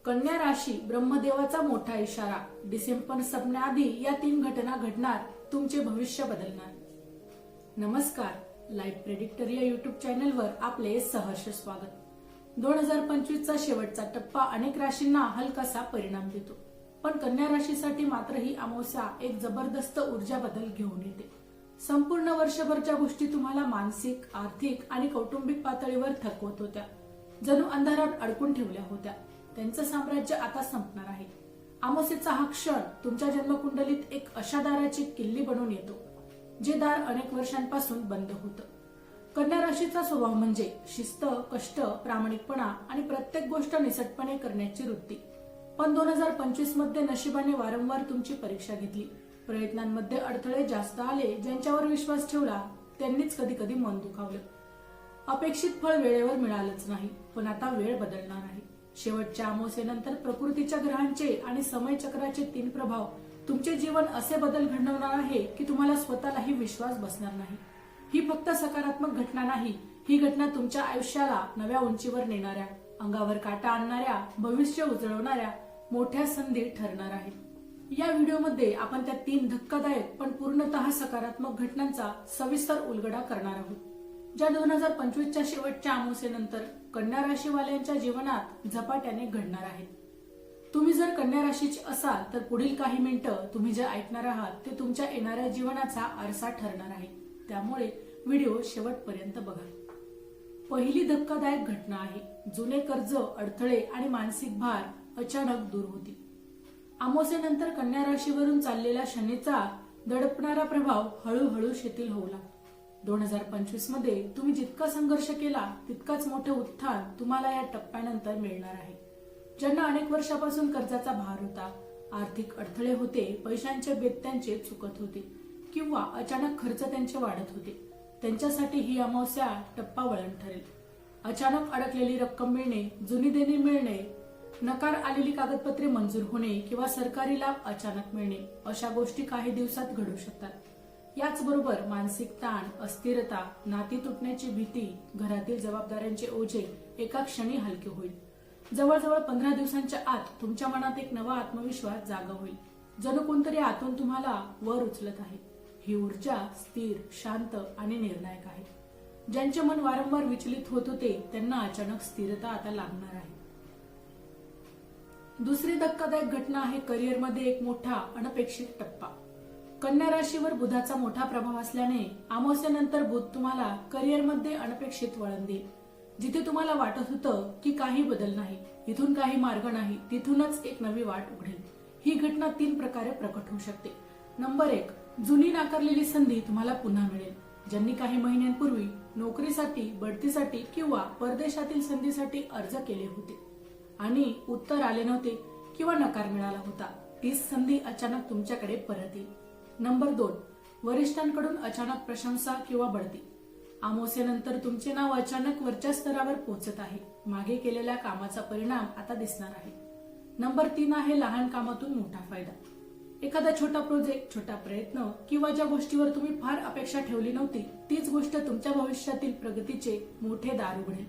कन्या राशी ब्रह्मदेवाचा मोठा इशारा. डिसेंबर संपण्याआधी या 3 घटना घडणार, तुमचे भविष्य बदलणार. नमस्कार, लाईफ प्रेडिक्टर या युट्यूब चॅनलवर आपले सहर्ष स्वागत. 2025 चा शेवटचा टप्पा अनेक राशींना हलकासा परिणाम देतो, पण कन्या राशीसाठी मात्र ही अमावस्या एक जबरदस्त ऊर्जा बदल घेऊन येते. संपूर्ण वर्षभर ज्या गोष्टी तुम्हाला मानसिक, आर्थिक आणि कौटुंबिक पातळीवर थकवत होत्या, जणू अंधारात अडकून ठेवल्या होत्या, त्यांचं साम्राज्य आता संपणार आहे. अमावस्येचा हा क्षण तुमच्या जन्मकुंडलीत एक अशा दाराची किल्ली बनून येतो, जे दार अनेक वर्षांपासून बंद होतं. कन्या राशीचा स्वभाव म्हणजे शिस्त, कष्ट, प्रामाणिकपणा आणि प्रत्येक गोष्ट निसटपणे करण्याची वृत्ती. पण 2025 मध्ये नशिबाने वारंवार तुमची परीक्षा घेतली. प्रयत्नांमध्ये अडथळे जास्त आले. ज्यांच्यावर विश्वास ठेवला त्यांनीच कधी कधी मन दुखावलं. अपेक्षित फळ वेळेवर मिळालंच नाही. पण आता वेळ बदलणार आहे. शेवटच्या अमावस्येनंतर प्रकृतीच्या ग्रहांचे आणि समयचक्राचे 3 प्रभाव तुमचे जीवन असे बदल घडवणार आहे की तुम्हाला स्वतःलाही विश्वास बसणार नाही. ही फक्त सकारात्मक घटना नाही, ही घटना तुमच्या आयुष्याला नव्या उंचीवर नेणाऱ्या, अंगावर काटा आणणाऱ्या, भविष्य उजळवणाऱ्या मोठ्या संधी ठरणार आहे. या व्हिडिओमध्ये आपण त्या 3 धक्कादायक पण पूर्णतः सकारात्मक घटनांचा सविस्तर उलगडा करणार आहोत, ज्या 2025च्या शेवटच्या अमावस्येनंतर कन्या राशीवाल्यांच्या जीवनात झपाट्याने घडणार आहेत. तुम्ही जर कन्या राशीचे असाल तर पुढील काही मिनिटं तुम्ही जे ऐकणार आहात ते तुमच्या येणाऱ्या जीवनाचा आरसा ठरणार आहे. त्यामुळे व्हिडिओ शेवटपर्यंत बघा. पहिली धक्कादायक घटना आहे. जुने कर्ज, अडथळे आणि मानसिक भार अचानक दूर होतील. अमावस्येनंतर कन्या राशीवरून चाललेला शनीचा दडपणारा प्रभाव हळूहळू शिथिल होऊ लागतो. 2025 मध्ये तुम्ही जितका संघर्ष केला तितकाच मोठे उत्थान तुम्हाला या टप्प्यानंतर मिळणार आहे. ज्यांना अनेक वर्षापासून कर्जाचा भार होता, आर्थिक अडथळे होते, पैशांचे बेत त्यांचे चुकत होते किंवा अचानक खर्च त्यांचे वाढत होते, त्यांच्यासाठी ही अमावस्या टप्पा वळण ठरेल. अचानक अडकलेली रक्कम मिळणे, जुनी देणी मिळणे, नकार आलेली कागदपत्रे मंजूर होणे किंवा सरकारी लाभ अचानक मिळणे, अशा गोष्टी काही दिवसात घडू शकतात. याचबरोबर मानसिक ताण, अस्थिरता, नाती तुटण्याची भीती, घरातील जबाबदाऱ्यांचे ओझे एका क्षणी हलके होईल. जवळजवळ 15 दिवसांच्या आत तुमच्या मनात एक नवा आत्मविश्वास जागा होईल, जणू कोणतरी आतून तुम्हाला वर उचलत आहे. ही ऊर्जा स्थिर, शांत आणि निर्णायक आहे. ज्यांचे मन वारंवार विचलित होत होते त्यांना अचानक स्थिरता आता लाभणार आहे. दुसरी धक्कादायक घटना आहे करिअरमध्ये एक मोठा अनपेक्षित टप्पा. कन्या राशीवर बुधाचा मोठा प्रभाव असल्याने अमावस्येनंतर बुध तुम्हाला करिअरमध्ये अनपेक्षित वळण देईल. जिथे तुम्हाला वाटत होतं की काही बदल नाही, इथून काही मार्ग नाही, तिथूनच एक नवी वाट उघडेल. ही घटना 3 प्रकारे प्रकट होऊ शकते. नंबर 1, जुनी नाकारलेली संधी तुम्हाला पुन्हा मिळेल. ज्यांनी काही महिन्यांपूर्वी नोकरीसाठी, बढतीसाठी किंवा परदेशातील संधीसाठी अर्ज केले होते आणि उत्तर आले नव्हते किंवा नकार मिळाला होता, तीच संधी अचानक तुमच्याकडे परत येईल. नंबर 2, वरिष्ठांकडून अचानक प्रशंसा किंवा बढती. अमावस्येनंतर तुमचे नाव अचानक वरच्या स्तरावर पोहोचत आहे. मागे केलेल्या कामाचा परिणाम आता दिसणार आहे. नंबर 3 आहे लहान कामातून मोठा फायदा. एखादा छोटा प्रोजेक्ट, छोटा प्रयत्न किंवा ज्या गोष्टीवर तुम्ही फार अपेक्षा ठेवली नव्हती, तीच गोष्ट तुमच्या भविष्यातील प्रगतीचे मोठे दार उघडेल.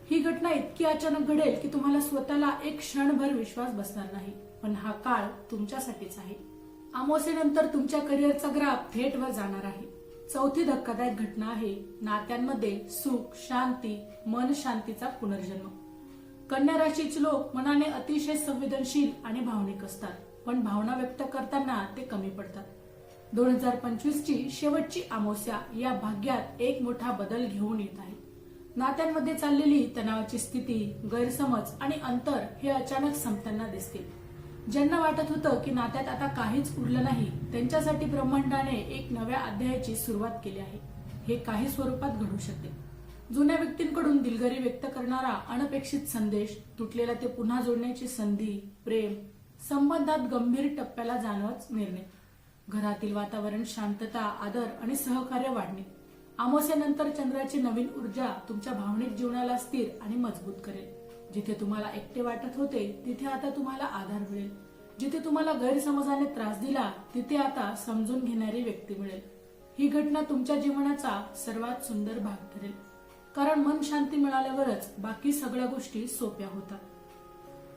ही घटना इतकी अचानक घडेल की तुम्हाला स्वतःला एक क्षणभर विश्वास बसणार नाही. पण हा काळ तुमच्यासाठीच आहे. अमावस्येनंतर तुमच्या करिअरचा ग्राफ थेट वर जाणार आहे. चौथी धक्कादायक घटना आहे नात्यांमध्ये सुख, शांती, मन शांतीचा पुनर्जन्म. कन्या राशीचे लोक मनाने अतिशय संवेदनशील आणि भावनिक असतात, पण भावना व्यक्त करताना ते कमी पडतात. 2025 ची शेवटची अमावस्या या भाग्यात एक मोठा बदल घेऊन येत आहे. नात्यांमध्ये चाललेली तणावाची स्थिती, गैरसमज आणि अंतर हे अचानक संपताना दिसतील. ज्यांना वाटत होतं की नात्यात आता काहीच उरलं नाही, त्यांच्यासाठी ब्रह्मांडाने एक नव्या अध्यायाची सुरुवात केली आहे. हे काही स्वरूपात घडू शकते. जुन्या व्यक्तींकडून दिलगिरी व्यक्त करणारा अनपेक्षित संदेश, तुटलेला ते पुन्हा जोडण्याची संधी, प्रेम, संबंधात गंभीर टप्प्याला जाणवत निर्णय, घरातील वातावरण शांतता, आदर आणि सहकार्य वाढणे. अमावस्येनंतर चंद्राची नवीन ऊर्जा तुमच्या भावनिक जीवनाला स्थिर आणि मजबूत करेल. जिथे तुम्हाला एकटे वाटत होते तिथे आता तुम्हाला आधार मिळेल. जिथे तुम्हाला गैरसमजाने त्रास दिला तिथे आता समजून घेणारी व्यक्ती मिळेल. ही घटना तुमच्या जीवनाचा सर्वात सुंदर भाग ठरेल, कारण मन शांती मिळाल्यावरच बाकी सगळ्या गोष्टी सोप्या होतात.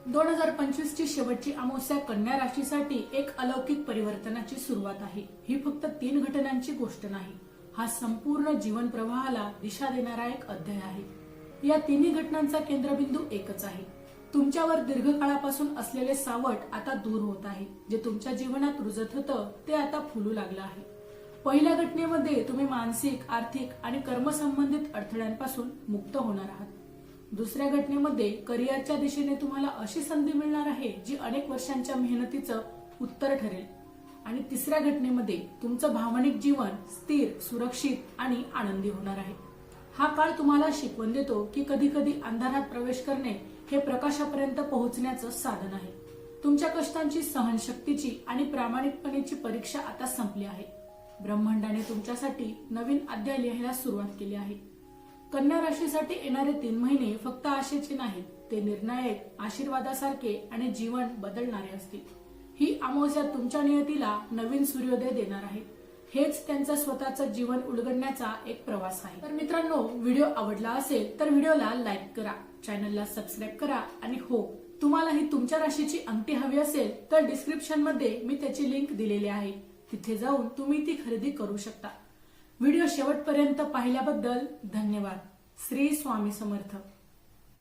2025 ची शेवटची अमावस्या कन्या राशीसाठी एक अलौकिक परिवर्तनाची सुरुवात आहे. ही फक्त 3 घटनांची गोष्ट नाही, हा संपूर्ण जीवन प्रवाहाला दिशा देणारा एक अध्याय आहे. या तिन्ही घटनांचा केंद्रबिंदू एकच आहे. तुमच्यावर दीर्घकाळापासून असलेले सावट आता दूर होत आहे. जे तुमच्या जीवनात रुजत होतं ते आता फुलू लागलं आहे. पहिल्या घटनेमध्ये तुम्ही मानसिक, आर्थिक आणि कर्मसंबंधित अडथळ्यांपासून मुक्त होणार आहात. दुसऱ्या घटनेमध्ये करिअरच्या दिशेने तुम्हाला अशी संधी मिळणार आहे जी अनेक वर्षांच्या मेहनतीचं उत्तर ठरेल. आणि तिसऱ्या घटनेमध्ये तुमचं भावनिक जीवन स्थिर, सुरक्षित आणि आनंदी होणार आहे. हा काळ तुम्हाला शिकवण देतो की कधी कधी अंधारात प्रवेश करणे हे प्रकाशापर्यंत पोहोचण्याचं साधन आहे. तुमच्या कष्टांची, सहनशक्तीची आणि प्रामाणिकपणेची परीक्षा आता संपली आहे. ब्रह्मांडाने तुमच्यासाठी नवीन अध्याय लिहायला सुरुवात केली आहे. कन्या राशीसाठी येणारे 3 महिने फक्त आशेचे नाहीत, ते निर्णायक, आशीर्वादासारखे आणि जीवन बदलणारे असतील. ही अमावस्या तुमच्या नियतीला नवीन सूर्योदय देणार आहे. हेच त्यांचं स्वतःचं जीवन उलगडण्याचा एक प्रवास आहे. तर मित्रांनो, व्हिडिओ आवडला असेल तर व्हिडिओला लाईक करा, चॅनलला सबस्क्राईब करा आणि हो, तुम्हालाही तुमच्या राशीची अंगठी हवी असेल तर डिस्क्रिप्शन मध्ये मी त्याची लिंक दिलेली आहे, तिथे जाऊन तुम्ही ती खरेदी करू शकता. व्हिडिओ शेवटपर्यंत पाहिल्याबद्दल धन्यवाद. श्री स्वामी समर्थ.